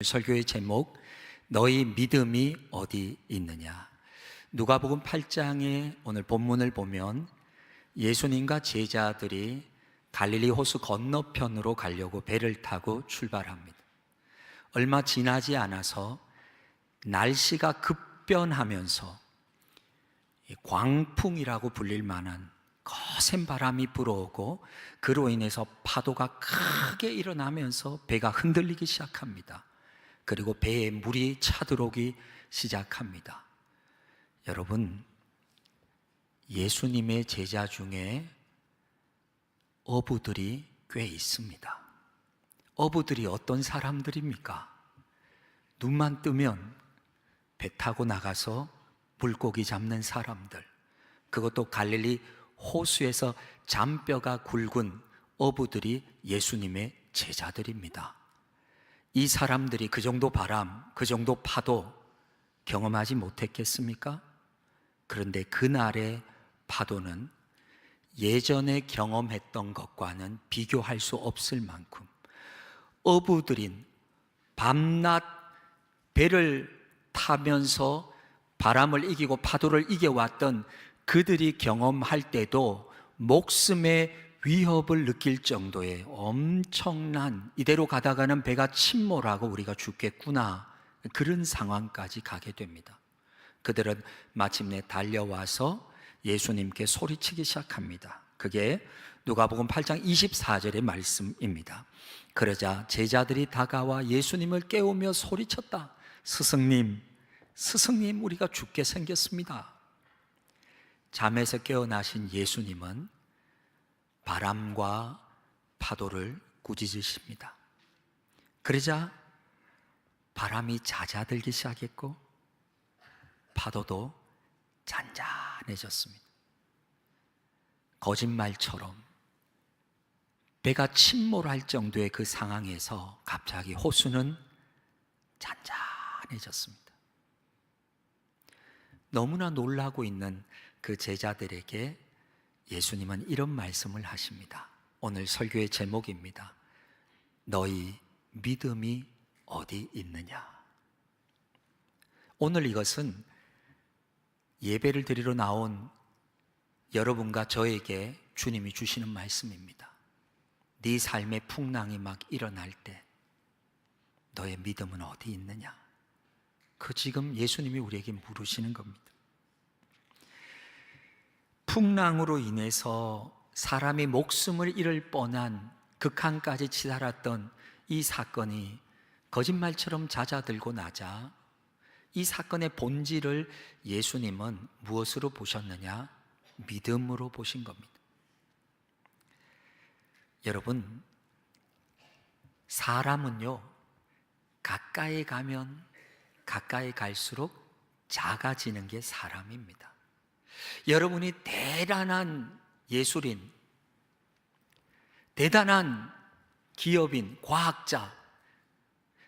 설교의 제목, 너희 믿음이 어디 있느냐. 누가복음 8장의 오늘 본문을 보면 예수님과 제자들이 갈릴리 호수 건너편으로 가려고 배를 타고 출발합니다. 얼마 지나지 않아서 날씨가 급변하면서 광풍이라고 불릴 만한 거센 바람이 불어오고 그로 인해서 파도가 크게 일어나면서 배가 흔들리기 시작합니다. 그리고 배에 물이 차들어오기 시작합니다. 여러분, 예수님의 제자 중에 어부들이 꽤 있습니다. 어부들이 어떤 사람들입니까? 눈만 뜨면 배 타고 나가서 물고기 잡는 사람들, 그것도 갈릴리 호수에서 잔뼈가 굵은 어부들이 예수님의 제자들입니다. 이 사람들이 그 정도 바람, 그 정도 파도 경험하지 못했겠습니까? 그런데 그날의 파도는 예전에 경험했던 것과는 비교할 수 없을 만큼 어부들인 밤낮 배를 타면서 바람을 이기고 파도를 이겨왔던 그들이 경험할 때도 목숨의 위협을 느낄 정도의 엄청난, 이대로 가다가는 배가 침몰하고 우리가 죽겠구나, 그런 상황까지 가게 됩니다. 그들은 마침내 달려와서 예수님께 소리치기 시작합니다. 그게 누가복음 8장 24절의 말씀입니다. 그러자 제자들이 다가와 예수님을 깨우며 소리쳤다. 스승님, 스승님, 우리가 죽게 생겼습니다. 잠에서 깨어나신 예수님은 바람과 파도를 꾸짖으십니다. 그러자 바람이 잦아들기 시작했고 파도도 잔잔해졌습니다. 거짓말처럼 배가 침몰할 정도의 그 상황에서 갑자기 호수는 잔잔해졌습니다. 너무나 놀라고 있는 그 제자들에게 예수님은 이런 말씀을 하십니다. 오늘 설교의 제목입니다. 너희 믿음이 어디 있느냐. 오늘 이것은 예배를 드리러 나온 여러분과 저에게 주님이 주시는 말씀입니다. 네 삶의 풍랑이 막 일어날 때 너의 믿음은 어디 있느냐. 그 지금 예수님이 우리에게 물으시는 겁니다. 풍랑으로 인해서 사람이 목숨을 잃을 뻔한 극한까지 치달았던 이 사건이 거짓말처럼 잦아들고 나자 이 사건의 본질을 예수님은 무엇으로 보셨느냐? 믿음으로 보신 겁니다. 여러분, 사람은요, 가까이 가면 가까이 갈수록 작아지는 게 사람입니다. 여러분이 대단한 예술인, 대단한 기업인, 과학자,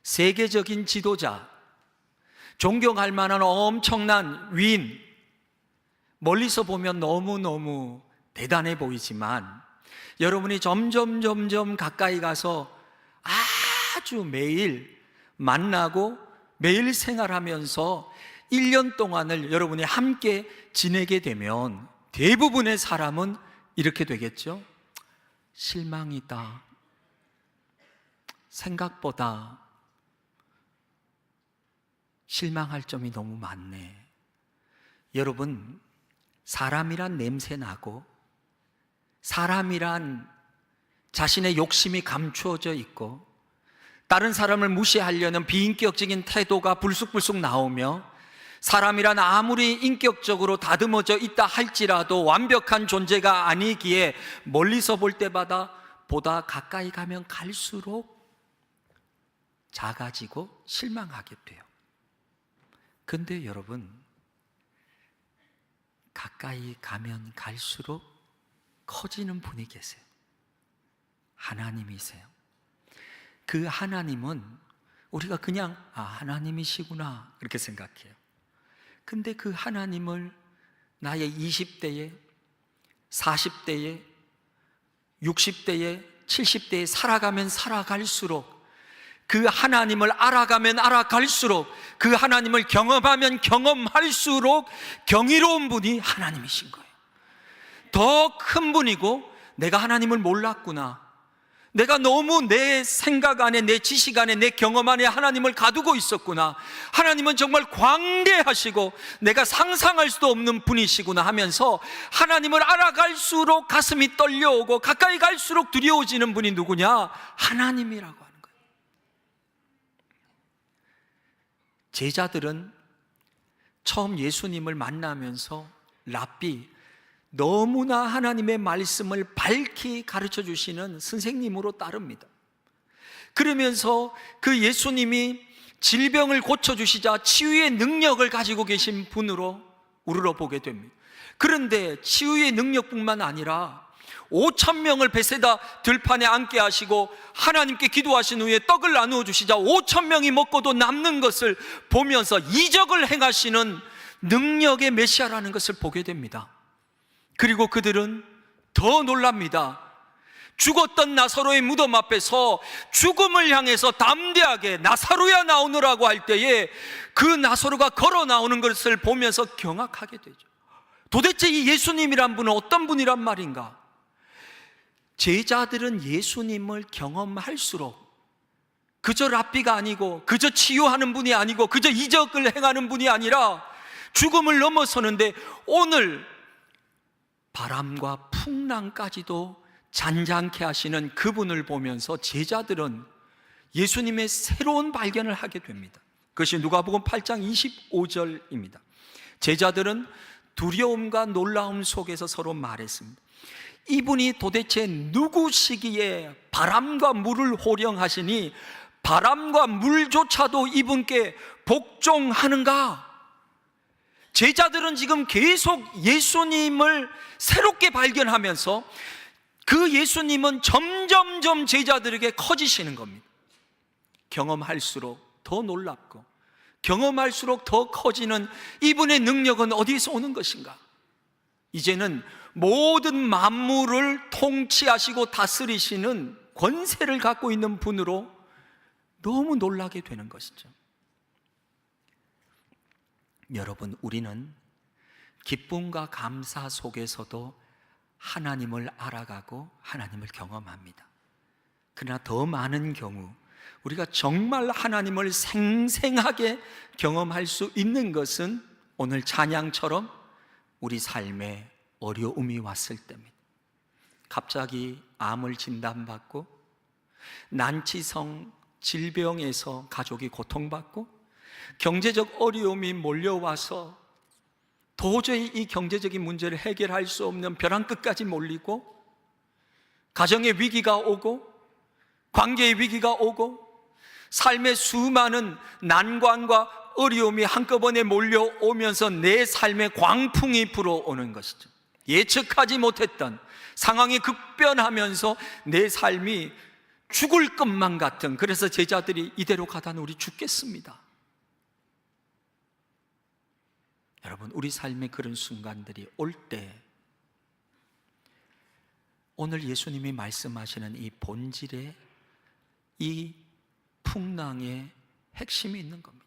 세계적인 지도자, 존경할 만한 엄청난 위인, 멀리서 보면 너무너무 대단해 보이지만 여러분이 점점 가까이 가서 아주 매일 만나고 매일 생활하면서 1년 동안을 여러분이 함께 지내게 되면 대부분의 사람은 이렇게 되겠죠. 실망이다. 생각보다 실망할 점이 너무 많네. 여러분, 사람이란 냄새 나고 사람이란 자신의 욕심이 감추어져 있고 다른 사람을 무시하려는 비인격적인 태도가 불쑥불쑥 나오며 사람이란 아무리 인격적으로 다듬어져 있다 할지라도 완벽한 존재가 아니기에 멀리서 볼 때마다 보다 가까이 가면 갈수록 작아지고 실망하게 돼요. 근데 여러분, 가까이 가면 갈수록 커지는 분이 계세요. 하나님이세요. 그 하나님은 우리가 그냥 하나님이시구나 이렇게 생각해요. 근데 그 하나님을 나의 20대에, 40대에, 60대에, 70대에 살아가면 살아갈수록 그 하나님을 알아가면 알아갈수록, 그 하나님을 경험하면 경험할수록 경이로운 분이 하나님이신 거예요. 더 큰 분이고, 내가 하나님을 몰랐구나, 내가 너무 내 생각 안에, 내 지식 안에, 내 경험 안에 하나님을 가두고 있었구나, 하나님은 정말 광대하시고 내가 상상할 수도 없는 분이시구나 하면서 하나님을 알아갈수록 가슴이 떨려오고 가까이 갈수록 두려워지는 분이 누구냐? 하나님이라고 하는 거예요. 제자들은 처음 예수님을 만나면서 랍비, 너무나 하나님의 말씀을 밝히 가르쳐 주시는 선생님으로 따릅니다. 그러면서 그 예수님이 질병을 고쳐주시자 치유의 능력을 가지고 계신 분으로 우러러보게 됩니다. 그런데 치유의 능력뿐만 아니라 5,000명을 베세다 들판에 앉게 하시고 하나님께 기도하신 후에 떡을 나누어 주시자 5,000명이 먹고도 남는 것을 보면서 이적을 행하시는 능력의 메시아라는 것을 보게 됩니다. 그리고 그들은 더 놀랍니다. 죽었던 나사로의 무덤 앞에서 죽음을 향해서 담대하게 나사로야 나오느라고 할 때에 그 나사로가 걸어 나오는 것을 보면서 경악하게 되죠. 도대체 이 예수님이란 분은 어떤 분이란 말인가? 제자들은 예수님을 경험할수록 그저 랍비가 아니고, 그저 치유하는 분이 아니고, 그저 이적을 행하는 분이 아니라 죽음을 넘어서는데 오늘 바람과 풍랑까지도 잔잔케 하시는 그분을 보면서 제자들은 예수님의 새로운 발견을 하게 됩니다. 그것이 누가복음 8장 25절입니다. 제자들은 두려움과 놀라움 속에서 서로 말했습니다. 이분이 도대체 누구시기에 바람과 물을 호령하시니 바람과 물조차도 이분께 복종하는가? 제자들은 지금 계속 예수님을 새롭게 발견하면서 그 예수님은 점점점 제자들에게 커지시는 겁니다. 경험할수록 더 놀랍고 경험할수록 더 커지는 이분의 능력은 어디에서 오는 것인가? 이제는 모든 만물을 통치하시고 다스리시는 권세를 갖고 있는 분으로 너무 놀라게 되는 것이죠. 여러분, 우리는 기쁨과 감사 속에서도 하나님을 알아가고 하나님을 경험합니다. 그러나 더 많은 경우 우리가 정말 하나님을 생생하게 경험할 수 있는 것은 오늘 찬양처럼 우리 삶에 어려움이 왔을 때입니다. 갑자기 암을 진단받고 난치성 질병에서 가족이 고통받고 경제적 어려움이 몰려와서 도저히 이 경제적인 문제를 해결할 수 없는 벼랑 끝까지 몰리고 가정의 위기가 오고 관계의 위기가 오고 삶의 수많은 난관과 어려움이 한꺼번에 몰려오면서 내 삶에 광풍이 불어오는 것이죠. 예측하지 못했던 상황이 급변하면서 내 삶이 죽을 것만 같은, 그래서 제자들이 이대로 가다는 우리 죽겠습니다. 여러분, 우리 삶에 그런 순간들이 올 때 오늘 예수님이 말씀하시는 이 본질에 이 풍랑의 핵심이 있는 겁니다.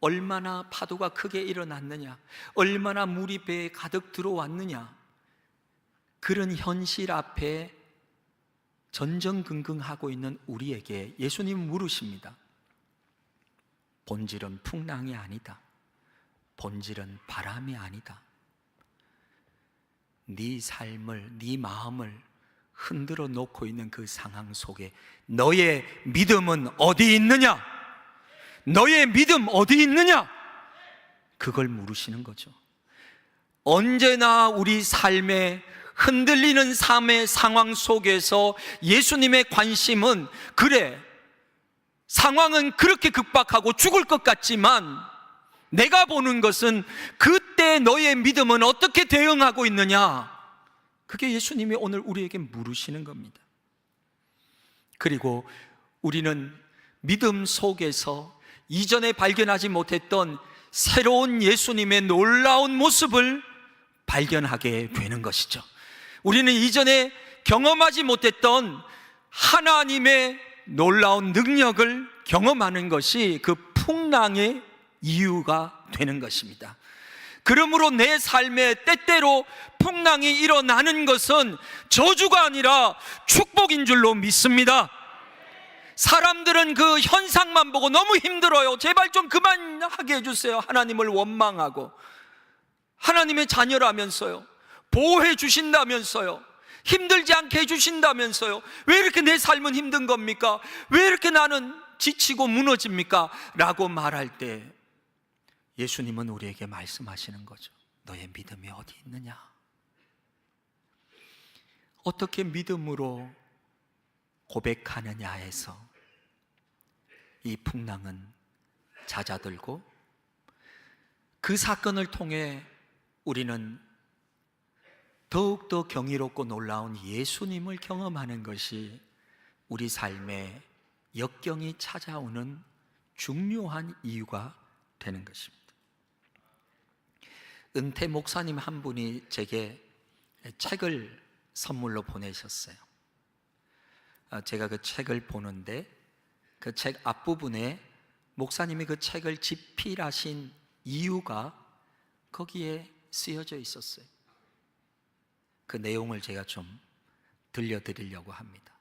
얼마나 파도가 크게 일어났느냐, 얼마나 물이 배에 가득 들어왔느냐, 그런 현실 앞에 전전긍긍하고 있는 우리에게 예수님은 물으십니다. 본질은 풍랑이 아니다. 본질은 바람이 아니다. 네 삶을, 네 마음을 흔들어 놓고 있는 그 상황 속에 너의 믿음은 어디 있느냐? 너의 믿음 어디 있느냐? 그걸 물으시는 거죠. 언제나 우리 삶에 흔들리는 삶의 상황 속에서 예수님의 관심은, 그래, 상황은 그렇게 급박하고 죽을 것 같지만 내가 보는 것은 그때 너의 믿음은 어떻게 대응하고 있느냐? 그게 예수님이 오늘 우리에게 물으시는 겁니다. 그리고 우리는 믿음 속에서 이전에 발견하지 못했던 새로운 예수님의 놀라운 모습을 발견하게 되는 것이죠. 우리는 이전에 경험하지 못했던 하나님의 놀라운 능력을 경험하는 것이 그 풍랑의 이유가 되는 것입니다. 그러므로 내 삶에 때때로 풍랑이 일어나는 것은 저주가 아니라 축복인 줄로 믿습니다. 사람들은 그 현상만 보고 너무 힘들어요. 제발 좀 그만하게 해주세요. 하나님을 원망하고 하나님의 자녀라면서요, 보호해 주신다면서요, 힘들지 않게 해주신다면서요, 왜 이렇게 내 삶은 힘든 겁니까? 왜 이렇게 나는 지치고 무너집니까? 라고 말할 때 예수님은 우리에게 말씀하시는 거죠. 너의 믿음이 어디 있느냐? 어떻게 믿음으로 고백하느냐에서 이 풍랑은 잦아들고, 그 사건을 통해 우리는 더욱더 경이롭고 놀라운 예수님을 경험하는 것이 우리 삶에 역경이 찾아오는 중요한 이유가 되는 것입니다. 은퇴 목사님 한 분이 제게 책을 선물로 보내셨어요. 제가 그 책을 보는데 그 책 앞부분에 목사님이 그 책을 집필하신 이유가 거기에 쓰여져 있었어요. 그 내용을 제가 좀 들려드리려고 합니다.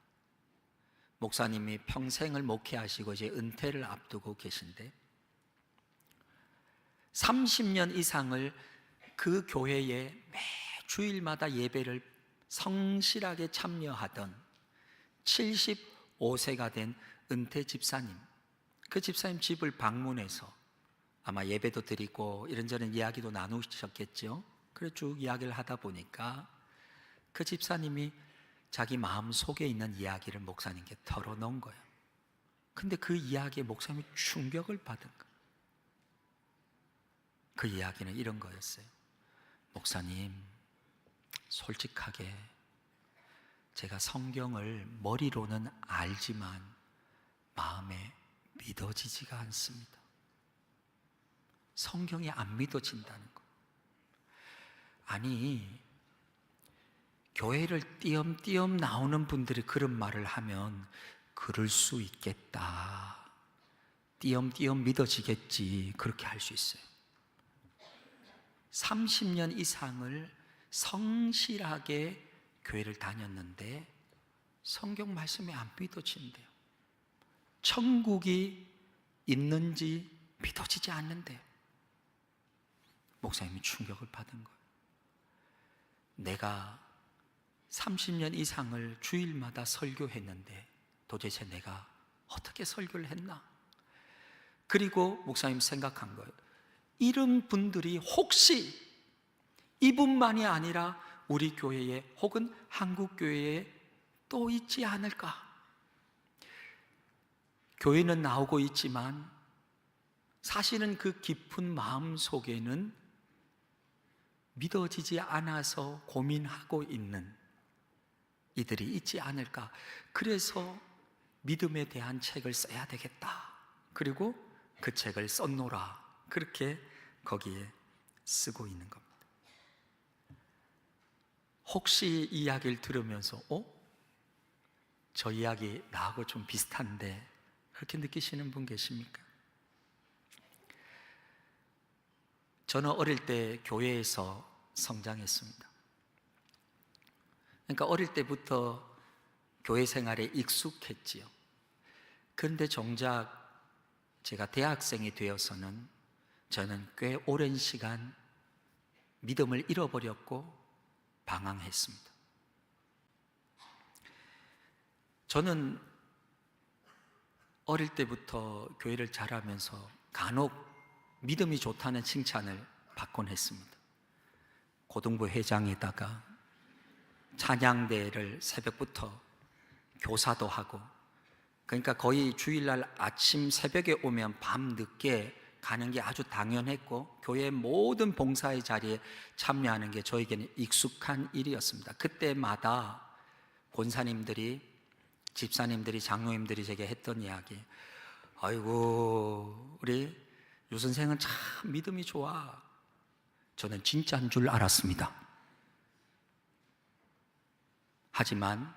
목사님이 평생을 목회하시고 이제 은퇴를 앞두고 계신데 30년 이상을 그 교회에 매 주일마다 예배를 성실하게 참여하던 75세가 된 은퇴 집사님, 그 집사님 집을 방문해서 아마 예배도 드리고 이런저런 이야기도 나누셨겠죠. 그래 쭉 이야기를 하다 보니까 그 집사님이 자기 마음 속에 있는 이야기를 목사님께 털어놓은 거예요. 근데 그 이야기에 목사님이 충격을 받은 거예요. 그 이야기는 이런 거였어요. 목사님, 솔직하게 제가 성경을 머리로는 알지만 마음에 믿어지지가 않습니다. 성경이 안 믿어진다는 거. 아니, 교회를 띄엄띄엄 나오는 분들이 그런 말을 하면 그럴 수 있겠다, 띄엄띄엄 믿어지겠지, 그렇게 할 수 있어요. 30년 이상을 성실하게 교회를 다녔는데 성경 말씀이 안 믿어진대요. 천국이 있는지 믿어지지 않는데요. 목사님이 충격을 받은 거예요. 내가 30년 이상을 주일마다 설교했는데 도대체 내가 어떻게 설교를 했나? 그리고 목사님 생각한 거예요. 이런 분들이 혹시 이분만이 아니라 우리 교회에 혹은 한국 교회에 또 있지 않을까? 교회는 나오고 있지만 사실은 그 깊은 마음 속에는 믿어지지 않아서 고민하고 있는 이들이 있지 않을까? 그래서 믿음에 대한 책을 써야 되겠다. 그리고 그 책을 썼노라. 그렇게 거기에 쓰고 있는 겁니다. 혹시 이 이야기를 들으면서 저 이야기 나하고 좀 비슷한데, 그렇게 느끼시는 분 계십니까? 저는 어릴 때 교회에서 성장했습니다. 그러니까 어릴 때부터 교회 생활에 익숙했지요. 그런데 정작 제가 대학생이 되어서는 저는 꽤 오랜 시간 믿음을 잃어버렸고 방황했습니다. 저는 어릴 때부터 교회를 자라면서 간혹 믿음이 좋다는 칭찬을 받곤 했습니다. 고등부 회장에다가 찬양대를 새벽부터 교사도 하고, 그러니까 거의 주일날 아침 새벽에 오면 밤 늦게 가는 게 아주 당연했고, 교회의 모든 봉사의 자리에 참여하는 게 저에게는 익숙한 일이었습니다. 그때마다 권사님들이, 집사님들이, 장로님들이 제게 했던 이야기, 아이고 우리 유 선생은 참 믿음이 좋아. 저는 진짜인 줄 알았습니다. 하지만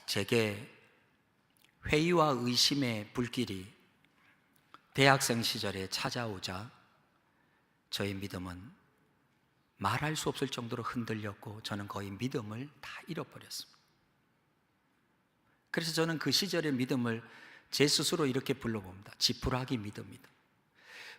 제게 회의와 의심의 불길이 대학생 시절에 찾아오자 저의 믿음은 말할 수 없을 정도로 흔들렸고 저는 거의 믿음을 다 잃어버렸습니다. 그래서 저는 그 시절의 믿음을 제 스스로 이렇게 불러봅니다. 지푸라기 믿음이다.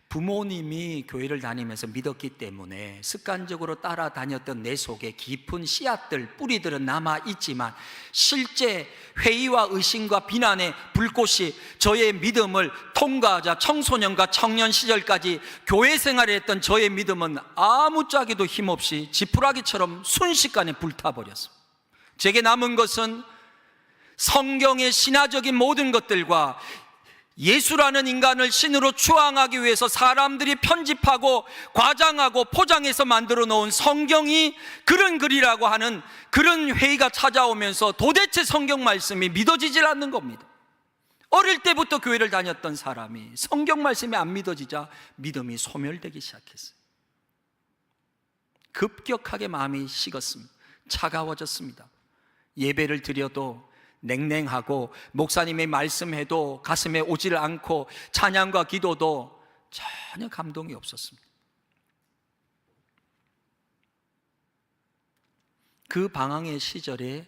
부모님이 교회를 다니면서 믿었기 때문에 습관적으로 따라다녔던 내 속에 깊은 씨앗들, 뿌리들은 남아있지만 실제 회의와 의심과 비난의 불꽃이 저의 믿음을 통과하자 청소년과 청년 시절까지 교회 생활을 했던 저의 믿음은 아무짝에도 힘없이 지푸라기처럼 순식간에 불타버렸습니다. 제게 남은 것은 성경의 신화적인 모든 것들과 예수라는 인간을 신으로 추앙하기 위해서 사람들이 편집하고 과장하고 포장해서 만들어 놓은 성경이 그런 글이라고 하는 그런 회의가 찾아오면서 도대체 성경 말씀이 믿어지질 않는 겁니다. 어릴 때부터 교회를 다녔던 사람이 성경 말씀이 안 믿어지자 믿음이 소멸되기 시작했어요. 급격하게 마음이 식었습니다. 차가워졌습니다. 예배를 드려도 냉랭하고 목사님의 말씀해도 가슴에 오질 않고 찬양과 기도도 전혀 감동이 없었습니다. 그 방황의 시절에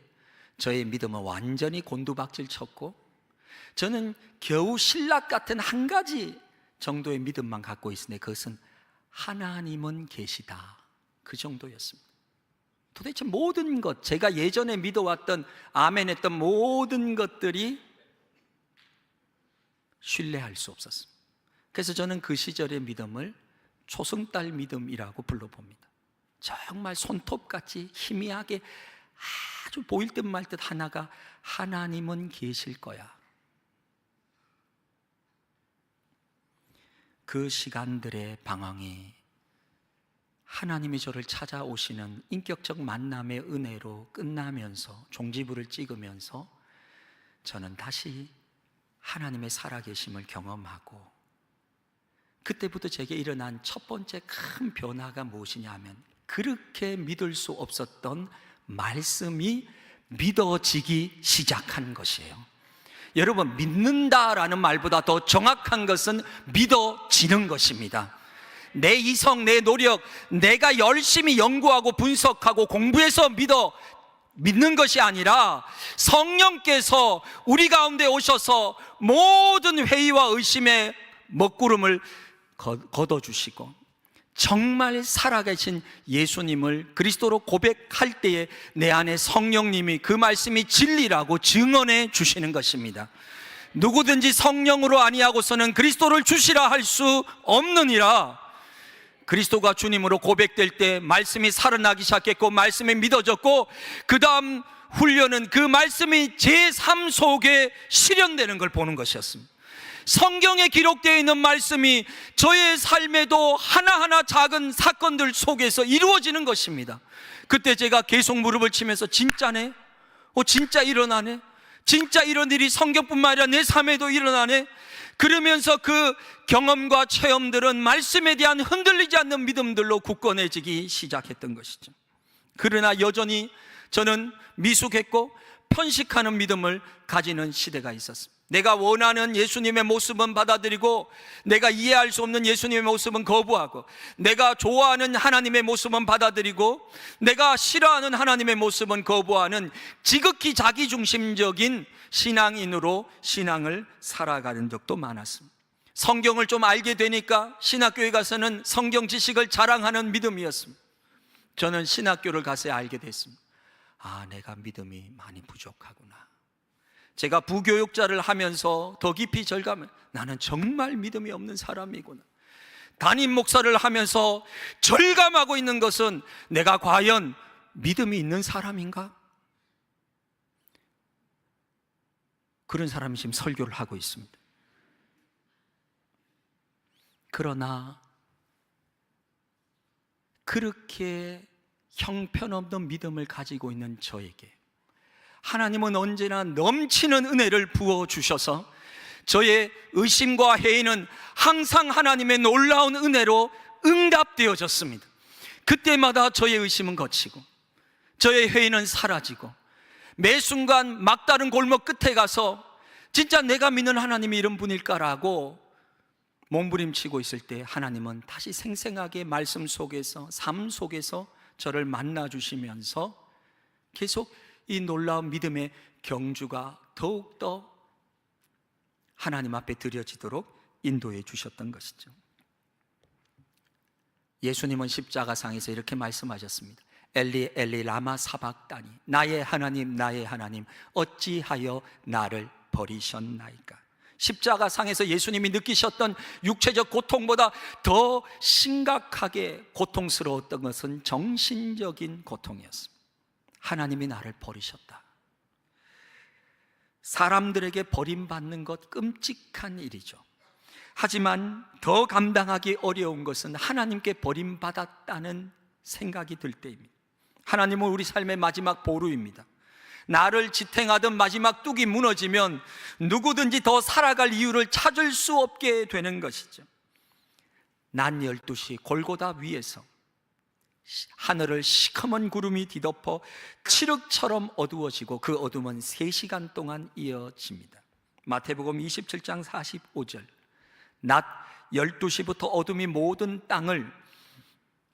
저의 믿음은 완전히 곤두박질 쳤고 저는 겨우 신락 같은 한 가지 정도의 믿음만 갖고 있으니 그것은 하나님은 계시다, 그 정도였습니다. 도대체 모든 것, 제가 예전에 믿어왔던 아멘했던 모든 것들이 신뢰할 수 없었습니다. 그래서 저는 그 시절의 믿음을 초승달 믿음이라고 불러봅니다. 정말 손톱같이 희미하게 아주 보일 듯 말 듯 하나가 하나님은 계실 거야. 그 시간들의 방황이 하나님이 저를 찾아오시는 인격적 만남의 은혜로 끝나면서 종지부를 찍으면서 저는 다시 하나님의 살아계심을 경험하고 그때부터 제게 일어난 첫 번째 큰 변화가 무엇이냐 하면 그렇게 믿을 수 없었던 말씀이 믿어지기 시작한 것이에요. 여러분, 믿는다라는 말보다 더 정확한 것은 믿어지는 것입니다. 내 이성, 내 노력, 내가 열심히 연구하고 분석하고 공부해서 믿는 것이 아니라 성령께서 우리 가운데 오셔서 모든 회의와 의심의 먹구름을 걷어주시고 정말 살아계신 예수님을 그리스도로 고백할 때에 내 안에 성령님이 그 말씀이 진리라고 증언해 주시는 것입니다. 누구든지 성령으로 아니하고서는 그리스도를 주시라 할 수 없느니라. 그리스도가 주님으로 고백될 때 말씀이 살아나기 시작했고 말씀이 믿어졌고 그 다음 훈련은 그 말씀이 제 삶 속에 실현되는 걸 보는 것이었습니다. 성경에 기록되어 있는 말씀이 저의 삶에도 하나하나 작은 사건들 속에서 이루어지는 것입니다. 그때 제가 계속 무릎을 치면서 진짜네? 진짜 일어나네? 진짜 이런 일이 성경뿐만 아니라 내 삶에도 일어나네? 그러면서 그 경험과 체험들은 말씀에 대한 흔들리지 않는 믿음들로 굳건해지기 시작했던 것이죠. 그러나 여전히 저는 미숙했고 편식하는 믿음을 가지는 시대가 있었습니다. 내가 원하는 예수님의 모습은 받아들이고 내가 이해할 수 없는 예수님의 모습은 거부하고 내가 좋아하는 하나님의 모습은 받아들이고 내가 싫어하는 하나님의 모습은 거부하는 지극히 자기중심적인 신앙인으로 신앙을 살아가는 적도 많았습니다. 성경을 좀 알게 되니까 신학교에 가서는 성경 지식을 자랑하는 믿음이었습니다. 저는 신학교를 가서 알게 됐습니다. 내가 믿음이 많이 부족하구나. 제가 부교육자를 하면서 더 깊이 절감해 나는 정말 믿음이 없는 사람이구나. 담임 목사를 하면서 절감하고 있는 것은 내가 과연 믿음이 있는 사람인가? 그런 사람이 지금 설교를 하고 있습니다. 그러나 그렇게 형편없는 믿음을 가지고 있는 저에게 하나님은 언제나 넘치는 은혜를 부어주셔서 저의 의심과 회의는 항상 하나님의 놀라운 은혜로 응답되어졌습니다. 그때마다 저의 의심은 거치고 저의 회의는 사라지고 매 순간 막다른 골목 끝에 가서 진짜 내가 믿는 하나님이 이런 분일까라고 몸부림치고 있을 때 하나님은 다시 생생하게 말씀 속에서, 삶 속에서 저를 만나주시면서 계속 이 놀라운 믿음의 경주가 더욱더 하나님 앞에 드려지도록 인도해 주셨던 것이죠. 예수님은 십자가상에서 이렇게 말씀하셨습니다. 엘리 엘리 라마 사박다니, 나의 하나님 어찌하여 나를 버리셨나이까. 십자가상에서 예수님이 느끼셨던 육체적 고통보다 더 심각하게 고통스러웠던 것은 정신적인 고통이었습니다. 하나님이 나를 버리셨다. 사람들에게 버림받는 것 끔찍한 일이죠. 하지만 더 감당하기 어려운 것은 하나님께 버림받았다는 생각이 들 때입니다. 하나님은 우리 삶의 마지막 보루입니다. 나를 지탱하던 마지막 뚝이 무너지면 누구든지 더 살아갈 이유를 찾을 수 없게 되는 것이죠. 낮 12시 골고다 위에서 하늘을 시커먼 구름이 뒤덮어 칠흑처럼 어두워지고 그 어둠은 3시간 동안 이어집니다. 마태복음 27장 45절, 낮 12시부터 어둠이 모든 땅을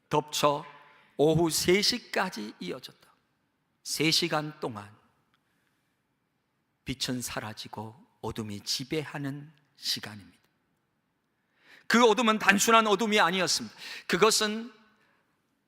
덮쳐 오후 3시까지 이어졌다. 3시간 동안 빛은 사라지고 어둠이 지배하는 시간입니다. 그 어둠은 단순한 어둠이 아니었습니다. 그것은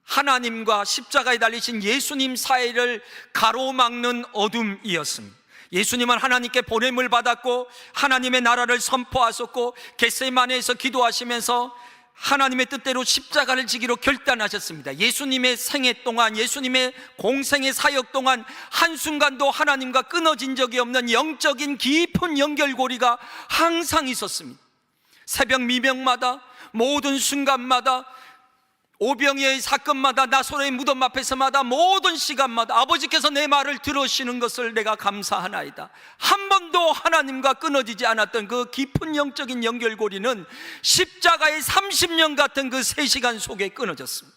하나님과 십자가에 달리신 예수님 사이를 가로막는 어둠이었습니다. 예수님은 하나님께 보냄을 받았고 하나님의 나라를 선포하셨고 겟세마네에서 기도하시면서 하나님의 뜻대로 십자가를 지기로 결단하셨습니다. 예수님의 생애 동안, 예수님의 공생의 사역 동안 한순간도 하나님과 끊어진 적이 없는 영적인 깊은 연결고리가 항상 있었습니다. 새벽 미명마다, 모든 순간마다, 오병이의 사건마다, 나사로의 무덤 앞에서마다, 모든 시간마다 아버지께서 내 말을 들으시는 것을 내가 감사하나이다. 한 번도 하나님과 끊어지지 않았던 그 깊은 영적인 연결고리는 십자가의 30년 같은 그 3시간 속에 끊어졌습니다.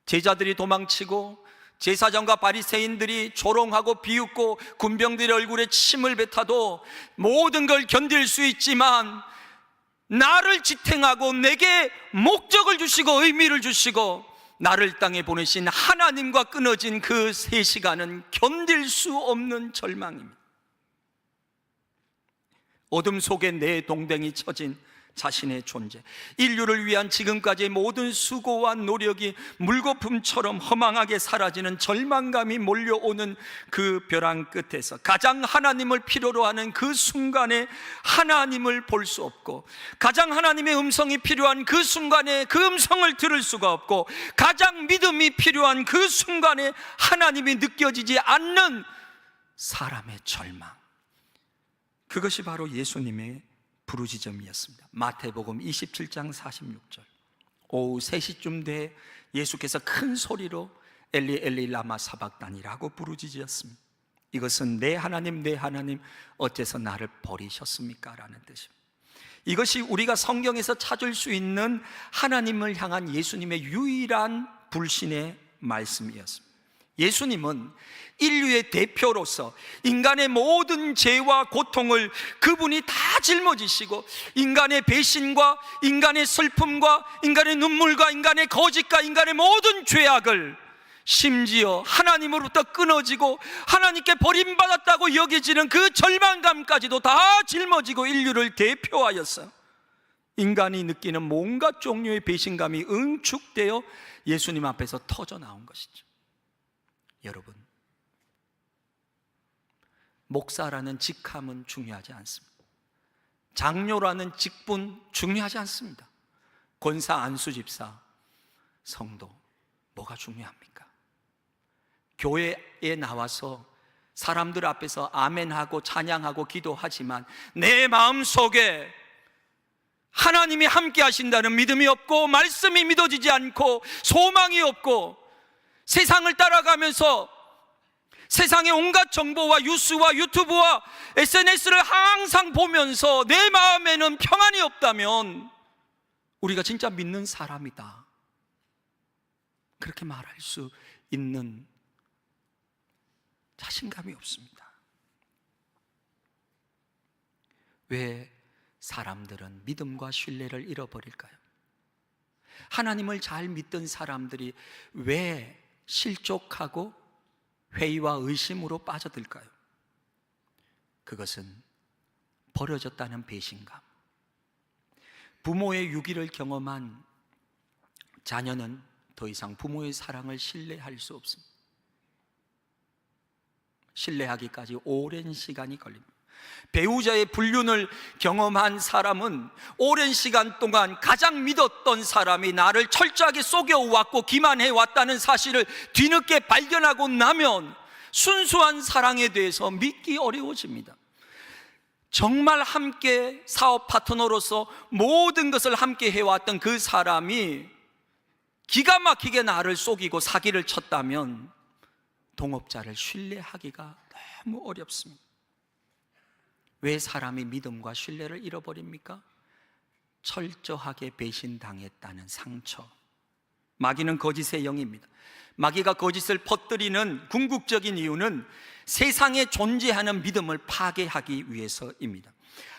제자들이 도망치고 제사장과 바리새인들이 조롱하고 비웃고 군병들의 얼굴에 침을 뱉어도 모든 걸 견딜 수 있지만 나를 지탱하고 내게 목적을 주시고 의미를 주시고 나를 땅에 보내신 하나님과 끊어진 그 3시간은 견딜 수 없는 절망입니다. 어둠 속에 내 동댕이 쳐진 자신의 존재, 인류를 위한 지금까지의 모든 수고와 노력이 물거품처럼 허망하게 사라지는 절망감이 몰려오는 그 벼랑 끝에서 가장 하나님을 필요로 하는 그 순간에 하나님을 볼 수 없고, 가장 하나님의 음성이 필요한 그 순간에 그 음성을 들을 수가 없고, 가장 믿음이 필요한 그 순간에 하나님이 느껴지지 않는 사람의 절망, 그것이 바로 예수님의 부르짖음이었습니다. 마태복음 27장 46절, 오후 3시쯤 돼 예수께서 큰 소리로 엘리 엘리 라마 사박다니라고 부르짖으셨습니다. 이것은 내 하나님 어째서 나를 버리셨습니까? 라는 뜻입니다. 이것이 우리가 성경에서 찾을 수 있는 하나님을 향한 예수님의 유일한 불신의 말씀이었습니다. 예수님은 인류의 대표로서 인간의 모든 죄와 고통을 그분이 다 짊어지시고, 인간의 배신과 인간의 슬픔과 인간의 눈물과 인간의 거짓과 인간의 모든 죄악을, 심지어 하나님으로부터 끊어지고 하나님께 버림받았다고 여겨지는 그 절망감까지도 다 짊어지고 인류를 대표하여서 인간이 느끼는 온갖 종류의 배신감이 응축되어 예수님 앞에서 터져 나온 것이죠. 여러분, 목사라는 직함은 중요하지 않습니다. 장로라는 직분 중요하지 않습니다. 권사, 안수 집사, 성도, 뭐가 중요합니까? 교회에 나와서 사람들 앞에서 아멘하고 찬양하고 기도하지만 내 마음속에 하나님이 함께 하신다는 믿음이 없고, 말씀이 믿어지지 않고, 소망이 없고, 세상을 따라가면서 세상의 온갖 정보와 뉴스와 유튜브와 SNS를 항상 보면서 내 마음에는 평안이 없다면 우리가 진짜 믿는 사람이다, 그렇게 말할 수 있는 자신감이 없습니다. 왜 사람들은 믿음과 신뢰를 잃어버릴까요? 하나님을 잘 믿던 사람들이 왜 실족하고 회의와 의심으로 빠져들까요? 그것은 버려졌다는 배신감. 부모의 유기를 경험한 자녀는 더 이상 부모의 사랑을 신뢰할 수 없습니다. 신뢰하기까지 오랜 시간이 걸립니다. 배우자의 불륜을 경험한 사람은 오랜 시간 동안 가장 믿었던 사람이 나를 철저하게 속여왔고 기만해왔다는 사실을 뒤늦게 발견하고 나면 순수한 사랑에 대해서 믿기 어려워집니다. 정말 함께 사업 파트너로서 모든 것을 함께 해왔던 그 사람이 기가 막히게 나를 속이고 사기를 쳤다면 동업자를 신뢰하기가 너무 어렵습니다. 왜 사람이 믿음과 신뢰를 잃어버립니까? 철저하게 배신당했다는 상처. 마귀는 거짓의 영입니다. 마귀가 거짓을 퍼뜨리는 궁극적인 이유는 세상에 존재하는 믿음을 파괴하기 위해서입니다.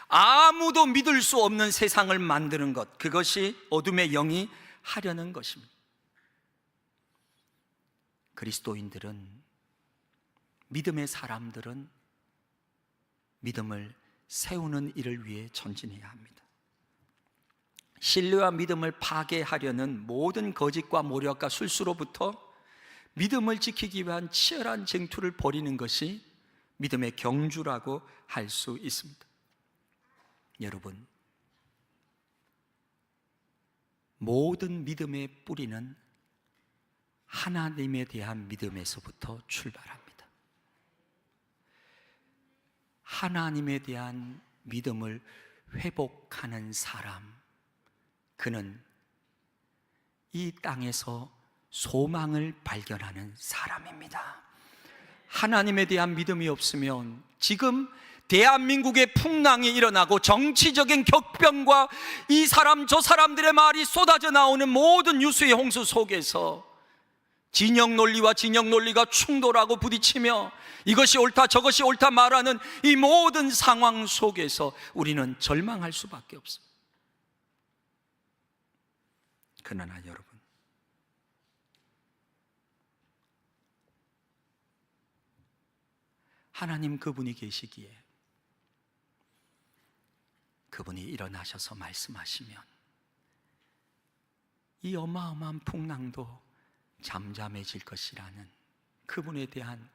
아무도 믿을 수 없는 세상을 만드는 것, 그것이 어둠의 영이 하려는 것입니다. 그리스도인들은, 믿음의 사람들은 믿음을 세우는 일을 위해 전진해야 합니다. 신뢰와 믿음을 파괴하려는 모든 거짓과 모략과 술수로부터 믿음을 지키기 위한 치열한 쟁투를 벌이는 것이 믿음의 경주라고 할 수 있습니다. 여러분, 모든 믿음의 뿌리는 하나님에 대한 믿음에서부터 출발합니다. 하나님에 대한 믿음을 회복하는 사람, 그는 이 땅에서 소망을 발견하는 사람입니다. 하나님에 대한 믿음이 없으면 지금 대한민국의 풍랑이 일어나고 정치적인 격변과 이 사람 저 사람들의 말이 쏟아져 나오는 모든 뉴스의 홍수 속에서 진영 논리와 진영 논리가 충돌하고 부딪히며 이것이 옳다 저것이 옳다 말하는 이 모든 상황 속에서 우리는 절망할 수밖에 없습니다. 그러나 여러분, 하나님 그분이 계시기에 그분이 일어나셔서 말씀하시면 이 어마어마한 풍랑도 잠잠해질 것이라는 그분에 대한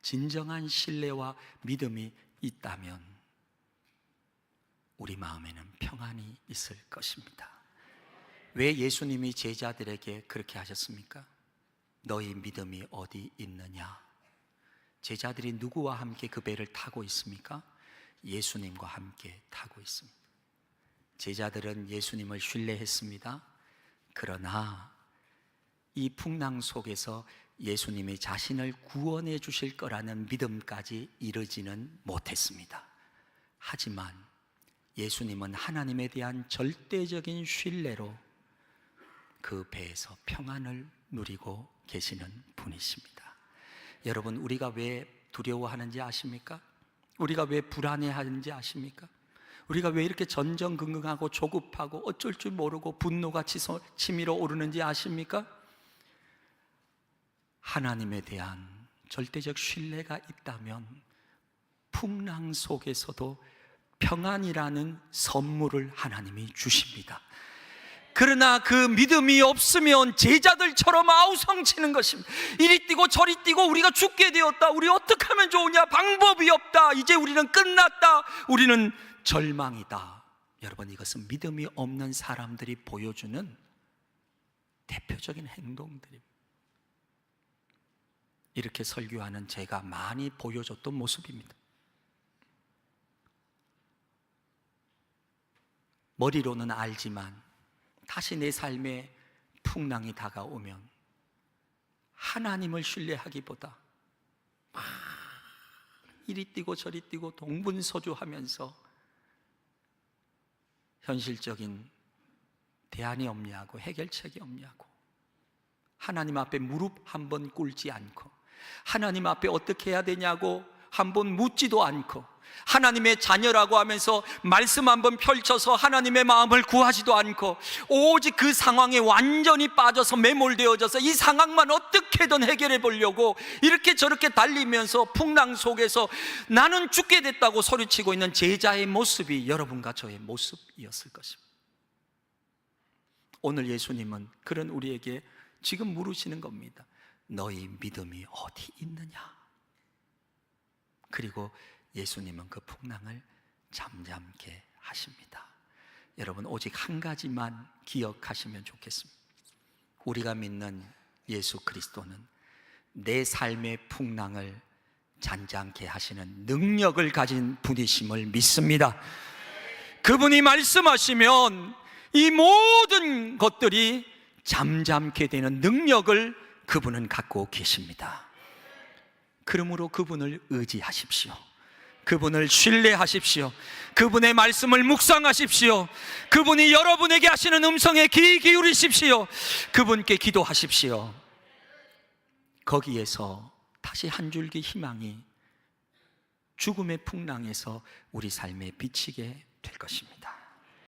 진정한 신뢰와 믿음이 있다면 우리 마음에는 평안이 있을 것입니다. 왜 예수님이 제자들에게 그렇게 하셨습니까? 너희 믿음이 어디 있느냐? 제자들이 누구와 함께 그 배를 타고 있습니까? 예수님과 함께 타고 있습니다. 제자들은 예수님을 신뢰했습니다. 그러나 이 풍랑 속에서 예수님이 자신을 구원해 주실 거라는 믿음까지 이르지는 못했습니다. 하지만 예수님은 하나님에 대한 절대적인 신뢰로 그 배에서 평안을 누리고 계시는 분이십니다. 여러분, 우리가 왜 두려워하는지 아십니까? 우리가 왜 불안해하는지 아십니까? 우리가 왜 이렇게 전전긍긍하고 조급하고 어쩔 줄 모르고 분노가 치밀어 오르는지 아십니까? 하나님에 대한 절대적 신뢰가 있다면 풍랑 속에서도 평안이라는 선물을 하나님이 주십니다. 그러나 그 믿음이 없으면 제자들처럼 아우성치는 것입니다. 이리 뛰고 저리 뛰고 우리가 죽게 되었다. 우리 어떻게 하면 좋으냐? 방법이 없다. 이제 우리는 끝났다. 우리는 절망이다. 여러분, 이것은 믿음이 없는 사람들이 보여주는 대표적인 행동들입니다. 이렇게 설교하는 제가 많이 보여줬던 모습입니다. 머리로는 알지만 다시 내 삶에 풍랑이 다가오면 하나님을 신뢰하기보다 막 이리 뛰고 저리 뛰고 동분서주하면서 현실적인 대안이 없냐고, 해결책이 없냐고, 하나님 앞에 무릎 한번 꿇지 않고 하나님 앞에 어떻게 해야 되냐고 한번 묻지도 않고, 하나님의 자녀라고 하면서 말씀 한번 펼쳐서 하나님의 마음을 구하지도 않고, 오직 그 상황에 완전히 빠져서 매몰되어져서 이 상황만 어떻게든 해결해 보려고 이렇게 저렇게 달리면서 풍랑 속에서 나는 죽게 됐다고 소리치고 있는 제자의 모습이 여러분과 저의 모습이었을 것입니다. 오늘 예수님은 그런 우리에게 지금 물으시는 겁니다. 너희 믿음이 어디 있느냐? 그리고 예수님은 그 풍랑을 잠잠케 하십니다. 여러분, 오직 한 가지만 기억하시면 좋겠습니다. 우리가 믿는 예수 그리스도는 내 삶의 풍랑을 잔잔케 하시는 능력을 가진 분이심을 믿습니다. 그분이 말씀하시면 이 모든 것들이 잠잠케 되는 능력을 그분은 갖고 계십니다. 그러므로 그분을 의지하십시오. 그분을 신뢰하십시오. 그분의 말씀을 묵상하십시오. 그분이 여러분에게 하시는 음성에 귀 기울이십시오. 그분께 기도하십시오. 거기에서 다시 한 줄기 희망이 죽음의 풍랑에서 우리 삶에 비치게 될 것입니다.